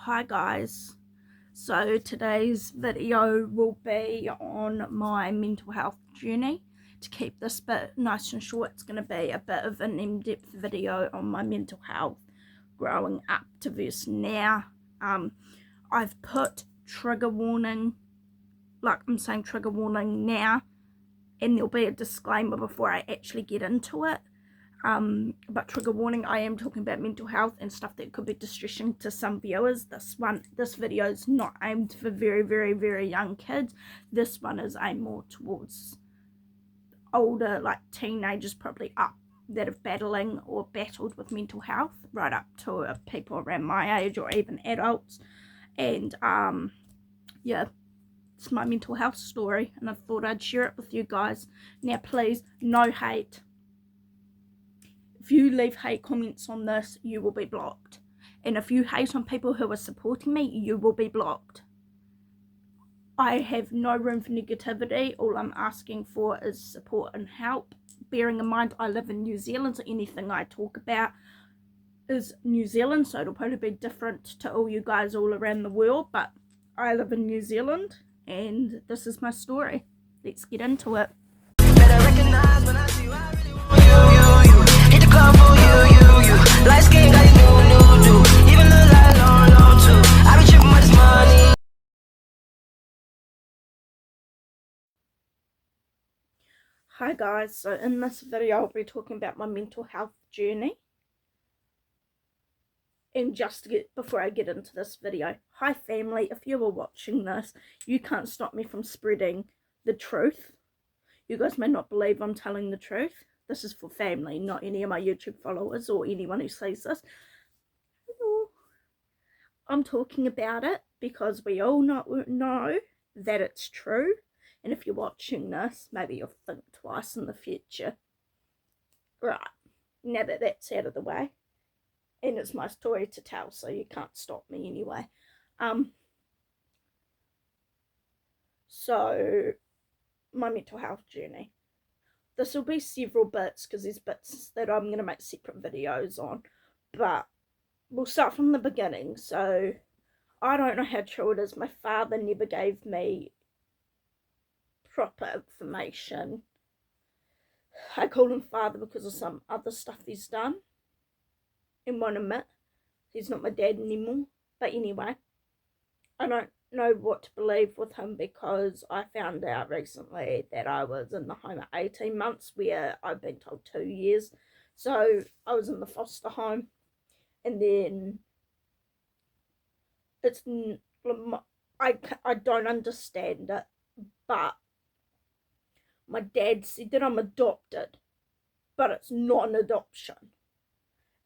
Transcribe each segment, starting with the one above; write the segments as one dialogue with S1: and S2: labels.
S1: Hi guys, so today's video will be on my mental health journey. To keep this bit nice and short, it's going to be a bit of an in-depth video on my mental health growing up to versus now. I've put trigger warning, like I'm saying trigger warning now, and there'll be a disclaimer before I actually get into it. But trigger warning, I am talking about mental health and stuff that could be distressing to some viewers. This video is not aimed for very young kids. This one is aimed more towards older, like teenagers probably up, that are battling or battled with mental health, right up to people around my age or even adults. And yeah, it's my mental health story and I thought I'd share it with you guys. Now please, no hate. If you leave hate comments on this, you will be blocked. And if you hate on people who are supporting me, you will be blocked. I have no room for negativity. All I'm asking for is support and help. Bearing in mind I live in New Zealand, so anything I talk about is New Zealand, so it'll probably be different to all you guys all around the world, but I live in New Zealand and this is my story. Let's get into it. Better recognize when I see you, I really want you. Hit the club for you. Light skin got you new, even look like long too. I be tripping with this money. Hi guys, so in this video I'll be talking about my mental health journey. And just before I get into this video, hi family, if you are watching this, you can't stop me from spreading the truth. You guys may not believe I'm telling the truth. This is for family, not any of my YouTube followers or anyone who sees this. I'm talking about it because we all know that it's true. And if you're watching this, maybe you'll think twice in the future. Right, now that that's out of the way, and it's my story to tell, so you can't stop me anyway. So my mental health journey. This will be several bits because there's bits that I'm going to make separate videos on, but we'll start from the beginning. So I don't know how true it is. My father never gave me proper information. I call him father because of some other stuff he's done and won't admit. He's not my dad anymore. But anyway, I don't know what to believe with him because I found out recently that I was in the home at 18 months where I've been told 2 years. So I was in the foster home, and then it's I don't understand it, but my dad said that I'm adopted, but it's not an adoption.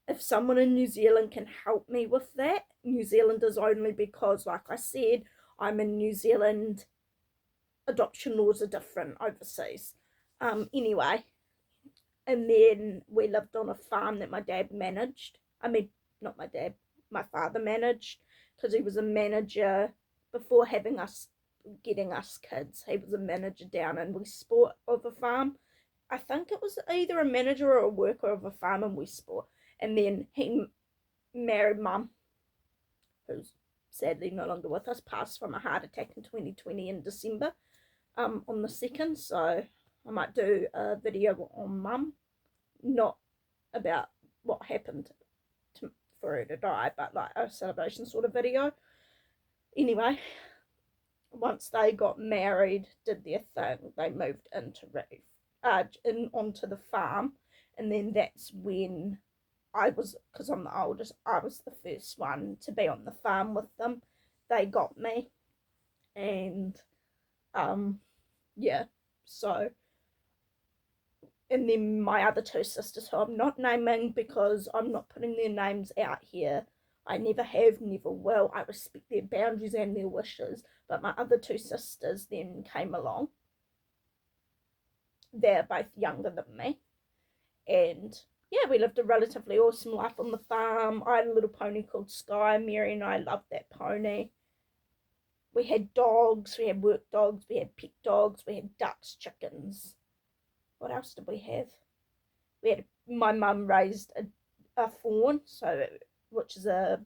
S1: If someone in New Zealand can help me with that, New Zealand is only because, like I said, I'm in New Zealand. Adoption laws are different overseas. Anyway, and then we lived on a farm that my dad managed. I mean, not my dad, my father managed, because he was a manager before getting us kids. He was a manager down in Westport of a farm. I think it was either a manager or a worker of a farm in Westport. And then he married Mum, who's sadly no longer with us, passed from a heart attack in 2020 in December, on the 2nd. So I might do a video on Mum, not about what happened for her to die, but like a celebration sort of video. Anyway, once they got married, did their thing, they moved into onto the farm, and then that's when because I'm the oldest, I was the first one to be on the farm with them. They got me, and yeah, so, and then my other 2 sisters, who I'm not naming because I'm not putting their names out here. I never have, never will. I respect their boundaries and their wishes, but my other 2 sisters then came along. They're both younger than me, and yeah, we lived a relatively awesome life on the farm. I had a little pony called Sky. Mary and I loved that pony. We had dogs, we had work dogs, we had pet dogs, we had ducks, chickens. What else did we have? My mum raised a fawn, which is a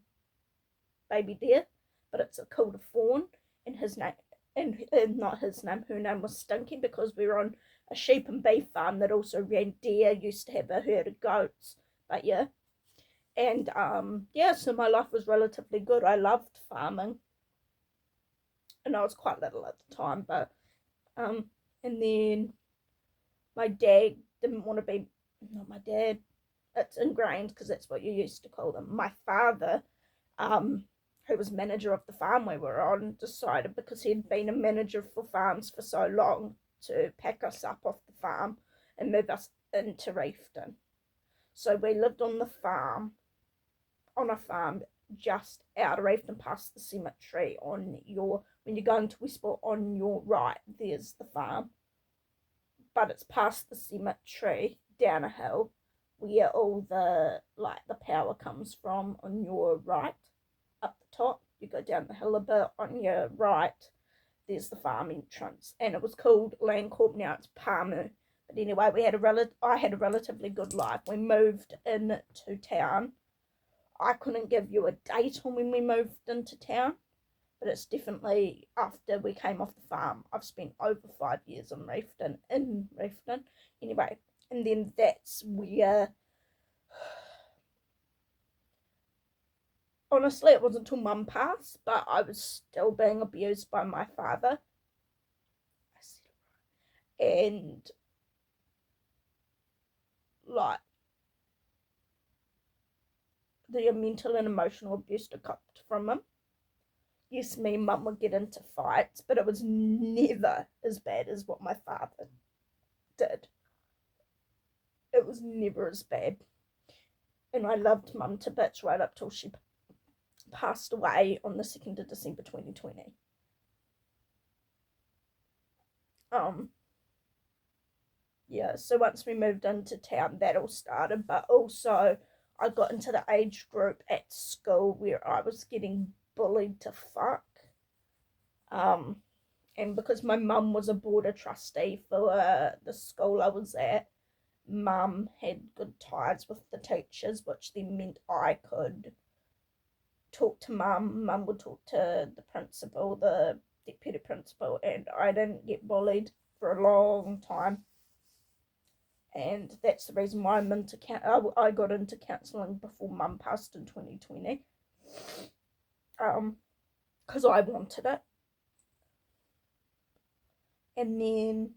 S1: baby deer, but it's called a fawn, and his name, and not his name, her name was Stinky, because we were on a sheep and beef farm that also ran deer, used to have a herd of goats, but yeah. And yeah, so my life was relatively good. I loved farming, and I was quite little at the time, but and then my dad didn't want to be, not my dad, it's ingrained because that's what you used to call them. My father, who was manager of the farm we were on, decided, because he'd been a manager for farms for so long, to pack us up off the farm and move us into Reefton. So we lived on a farm just out of Reefton, past the cemetery. When you're going to Westport, on your right, there's the farm, but it's past the cemetery, down a hill, where all the power comes from. On your right, up the top, you go down the hill a bit, on your right there's the farm entrance, and it was called Landcorp, now it's Palmu. But anyway, I had a relatively good life. We moved into town. I couldn't give you a date on when we moved into town, but it's definitely after we came off the farm. I've spent over 5 years in Reefton. Anyway, and then that's where, honestly, it wasn't until Mum passed, but I was still being abused by my father. And like, the mental and emotional abuse that got from him. Yes, me and Mum would get into fights, but it was never as bad as what my father did. It was never as bad. And I loved Mum to bits right up till she passed away on the 2nd of December 2020. Yeah, so once we moved into town, that all started, but also I got into the age group at school where I was getting bullied to fuck. And because my mum was a boarder trustee for the school I was at, Mum had good ties with the teachers, which then meant I could talk to Mum. Mum would talk to the principal, the deputy principal, and I didn't get bullied for a long time. And that's the reason why I got into counselling before Mum passed in 2020. Because I wanted it. And then,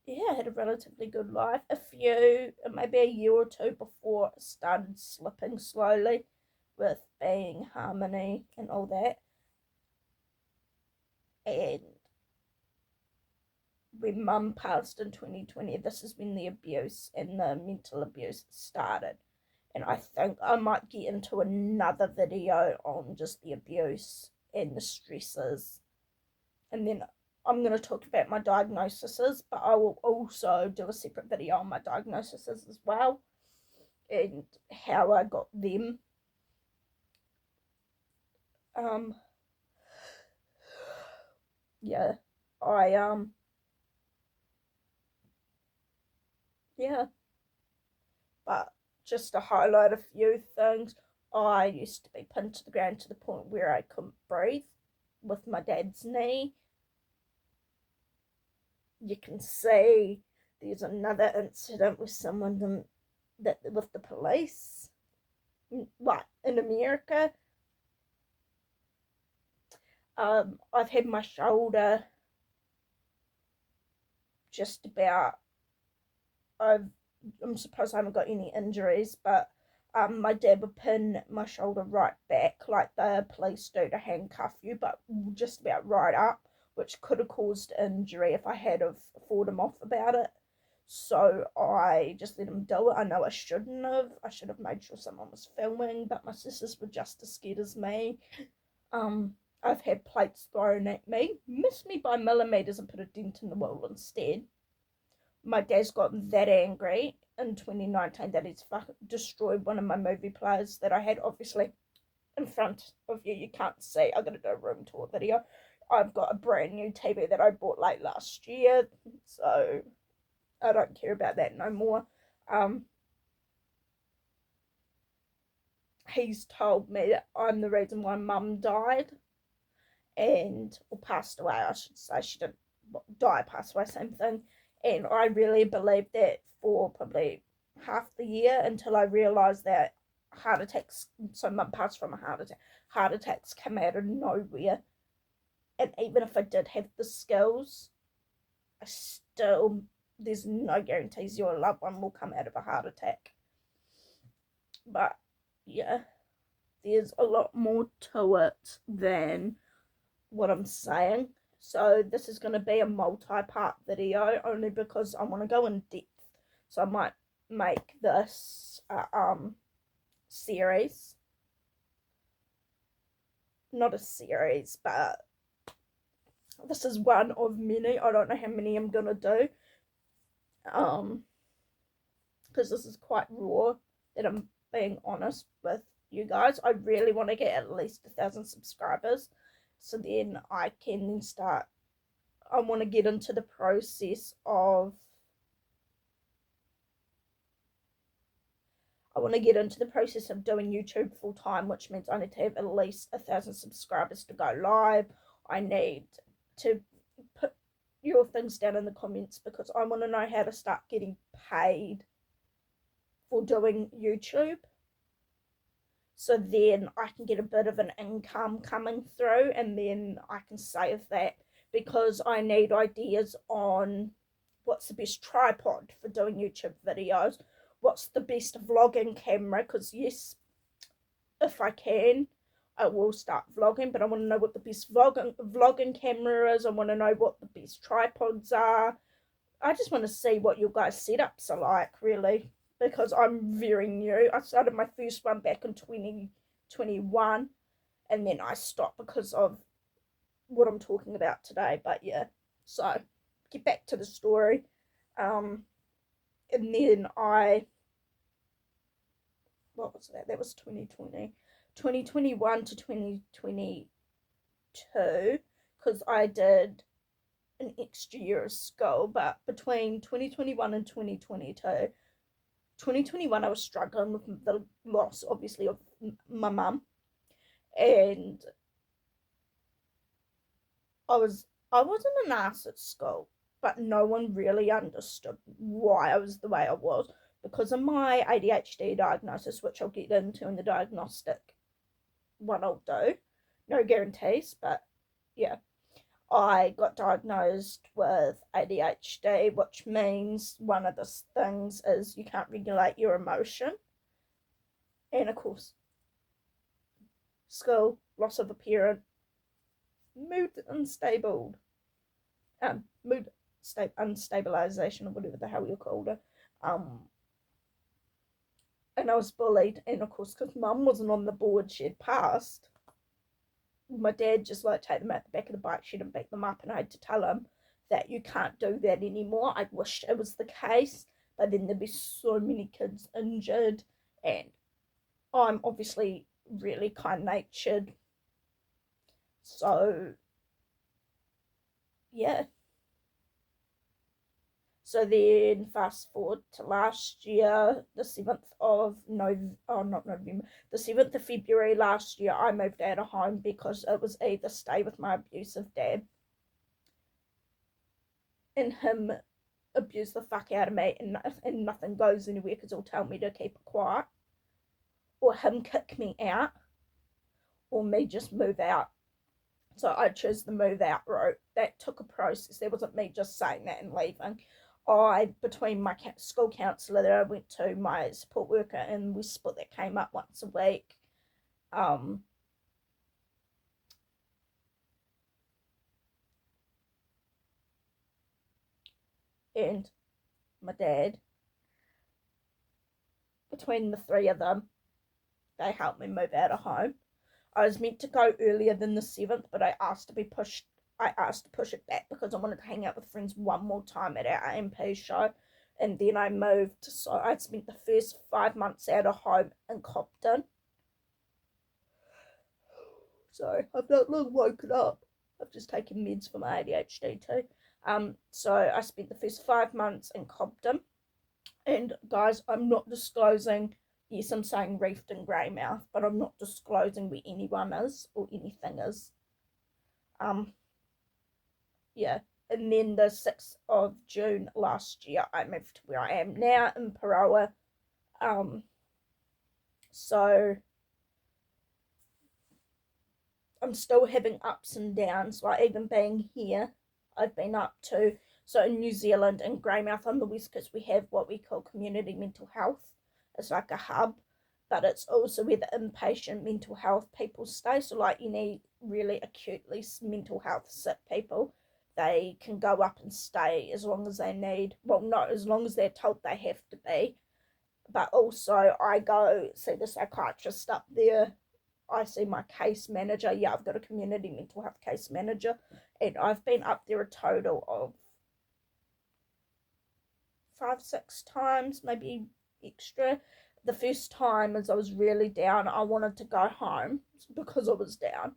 S1: yeah, I had a relatively good life. Maybe a year or two before I started slipping slowly with being Harmony and all that. And when Mum passed in 2020, this is when the abuse and the mental abuse started. And I think I might get into another video on just the abuse and the stresses. And then I'm going to talk about my diagnoses, but I will also do a separate video on my diagnoses as well, and how I got them. Yeah, yeah, but just to highlight a few things, I used to be pinned to the ground to the point where I couldn't breathe with my dad's knee. You can see there's another incident with someone with the police, like in America. I've had my shoulder just about. I'm surprised I haven't got any injuries, but my dad would pin my shoulder right back like the police do to handcuff you, but just about right up, which could have caused injury if I had have fought him off about it. So I just let him do it. I know I shouldn't have. I should have made sure someone was filming, but my sisters were just as scared as me. I've had plates thrown at me, missed me by millimeters, and put a dent in the wall instead. My dad's got that angry in 2019 that he's destroyed one of my movie players that I had, obviously in front of you. You can't see. I'm going to do a room tour video. I've got a brand new TV that I bought late last year, so I don't care about that no more. he's told me that I'm the reason why Mum died, or passed away, I should say. She didn't die, pass away, same thing. And I really believed that for probably half the year, until I realised that heart attacks, so Mum passed from a heart attack. Heart attacks come out of nowhere. And even if I did have the skills, there's no guarantees your loved one will come out of a heart attack. But yeah, there's a lot more to it than what I'm saying. So this is going to be a multi-part video, only because I want to go in depth. So I might make this series. Not a series, but this is one of many. I don't know how many I'm going to do. Because this is quite raw, that I'm being honest with you guys. I really want to get at least 1,000 subscribers, so then I can start. I want to get into the process of doing YouTube full time, which means I need to have at least 1,000 subscribers to go live. I need to put your things down in the comments, because I want to know how to start getting paid for doing YouTube, so then I can get a bit of an income coming through, and then I can save that, because I need ideas on what's the best tripod for doing YouTube videos, what's the best vlogging camera, because yes, if I can, I will start vlogging, but I want to know what the best vlogging camera is. I want to know what the best tripods are. I just want to see what your guys' setups are like, really, because I'm very new. I started my first one back in 2021, and then I stopped because of what I'm talking about today. But yeah, so get back to the story. And then what was that? That was 2020. 2021 to 2022, because I did an extra year of school. But between 2021 and 2021 I was struggling with the loss, obviously, of my mum, and I wasn't an ass at school, but no one really understood why I was the way I was, because of my ADHD diagnosis, which I'll get into in the diagnostic one I'll do. No guarantees, but yeah. I got diagnosed with ADHD, which means one of the things is you can't regulate your emotion. And of course, school, loss of a parent, mood unstabilization, or whatever the hell you called it. And I was bullied, and of course, because Mum wasn't on the board, she had passed, my dad just like take them out the back of the bike shed and beat them up, and I had to tell him that you can't do that anymore. I wish it was the case, but then there'd be so many kids injured, and I'm obviously really kind-natured, so yeah. So then fast forward to last year, the 7th of February last year, I moved out of home, because it was either stay with my abusive dad and him abuse the fuck out of me, and nothing goes anywhere because he'll tell me to keep it quiet, or him kick me out, or me just move out. So I chose the move out route. That took a process. There wasn't me just saying that and leaving. Between my school counsellor that I went to, my support worker, and we split, that came up once a week. And my dad, between the three of them, they helped me move out of home. I was meant to go earlier than the 7th, but I asked to push it back, because I wanted to hang out with friends one more time at our AMP show, and then I moved. So I spent the first 5 months out of home in Cobden. Sorry, I've not long woken up. I've just taken meds for my ADHD too. So I spent the first 5 months in Cobden, and guys, I'm not disclosing yes, I'm saying reefed and greymouth, but I'm not disclosing where anyone is or anything is. Yeah. And then the 6th of June last year, I moved to where I am now in Parawa. So I'm still having ups and downs. Like even being here, I've been up to, so in New Zealand and Greymouth on the west coast, we have what we call community mental health. It's like a hub, but it's also where the inpatient mental health people stay. So like you need really acutely mental health sick people, they can go up and stay as long as they need. Well, not as long as they're told they have to be. But also I go see the psychiatrist up there. I see my case manager. Yeah, I've got a community mental health case manager, and I've been up there a total of 5-6 times, maybe extra. The first time, as I was really down, I wanted to go home because I was down.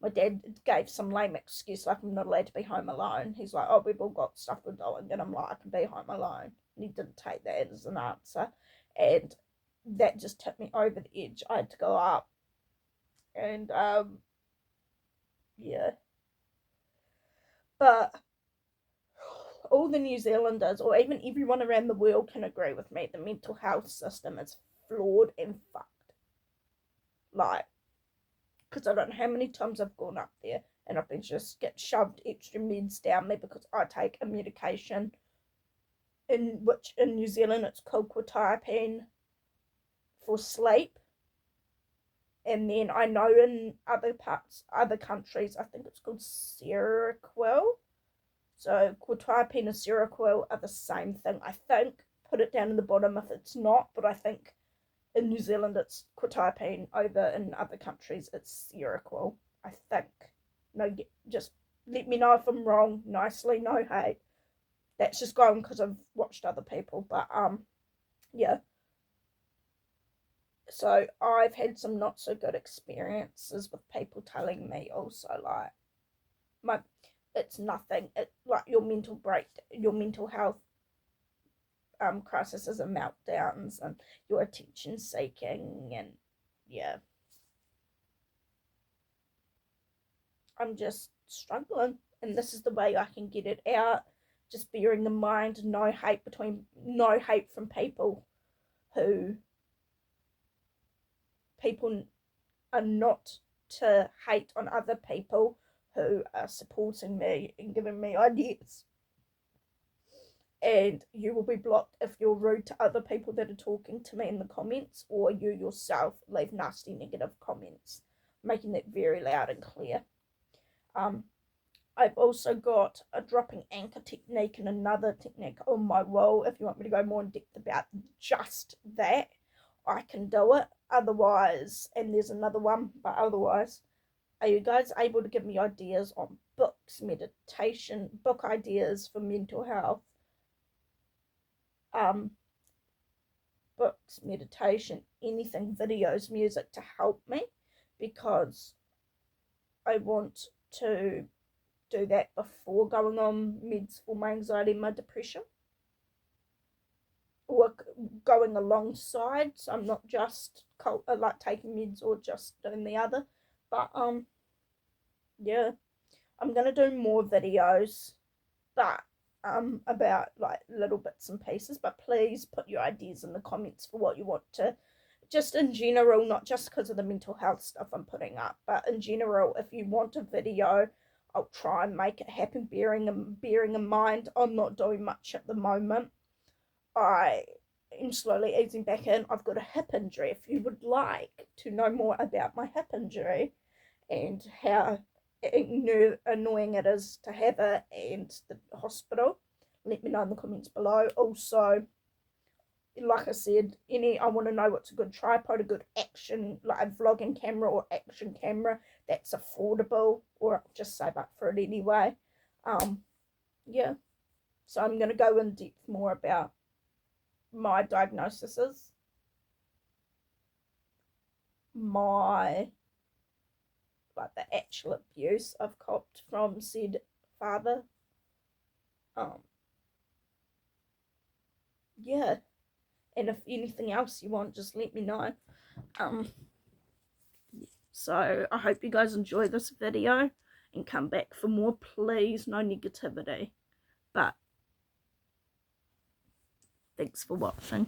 S1: My dad gave some lame excuse like I'm not allowed to be home alone. He's like, oh, we've all got stuff we're doing, and I'm like, I can be home alone. And he didn't take that as an answer, and that just tipped me over the edge. I had to go up, and yeah, but all the New Zealanders or even everyone around the world can agree with me. The mental health system is flawed and fucked. Like, because I don't know how many times I've gone up there and I've been just get shoved extra meds down me because I take a medication in which in New Zealand it's called quetiapine for sleep. And then I know in other parts, other countries, I think it's called Seroquel. So quetiapine and Seroquel are the same thing, I think. Put it down in the bottom if it's not, but I think in New Zealand it's quetiapine. Over in other countries it's Seroquel, I think. No, just let me know if I'm wrong. Nicely, no hate. That's just going because I've watched other people, but yeah. So I've had some not so good experiences with people telling me also like my it's nothing. It like your mental health crises and meltdowns and your attention seeking, and yeah, I'm just struggling, and this is the way I can get it out. Just bearing in mind no hate from who people are not to hate on other people who are supporting me and giving me ideas. And you will be blocked if you're rude to other people that are talking to me in the comments, or you yourself leave nasty negative comments, making that very loud and clear. I've also got a dropping anchor technique and another technique on my wall. If you want me to go more in depth about just that, I can do it. Otherwise, and there's another one, but otherwise, are you guys able to give me ideas on books, meditation, book ideas for mental health? Books, meditation, anything, videos, music to help me, because I want to do that before going on meds for my anxiety and my depression, or going alongside, so I'm not just like taking meds or just doing the other. But yeah, I'm gonna do more videos, but about like little bits and pieces. But please put your ideas in the comments for what you want to, just in general, not just because of the mental health stuff I'm putting up, but in general, if you want a video, I'll try and make it happen, bearing in mind I'm not doing much at the moment. I am slowly easing back in. I've got a hip injury. If you would like to know more about my hip injury and how annoying it is to have it and the hospital, let me know in the comments below. Also, like I said, I want to know what's a good tripod, a good action, like a vlogging camera or action camera that's affordable, or I'll just save up for it anyway. Yeah, so I'm going to go in depth more about my diagnoses, my like the actual abuse I've copped from said father. Yeah, and if anything else you want, just let me know. So I hope you guys enjoy this video and come back for more, please. No negativity, but thanks for watching.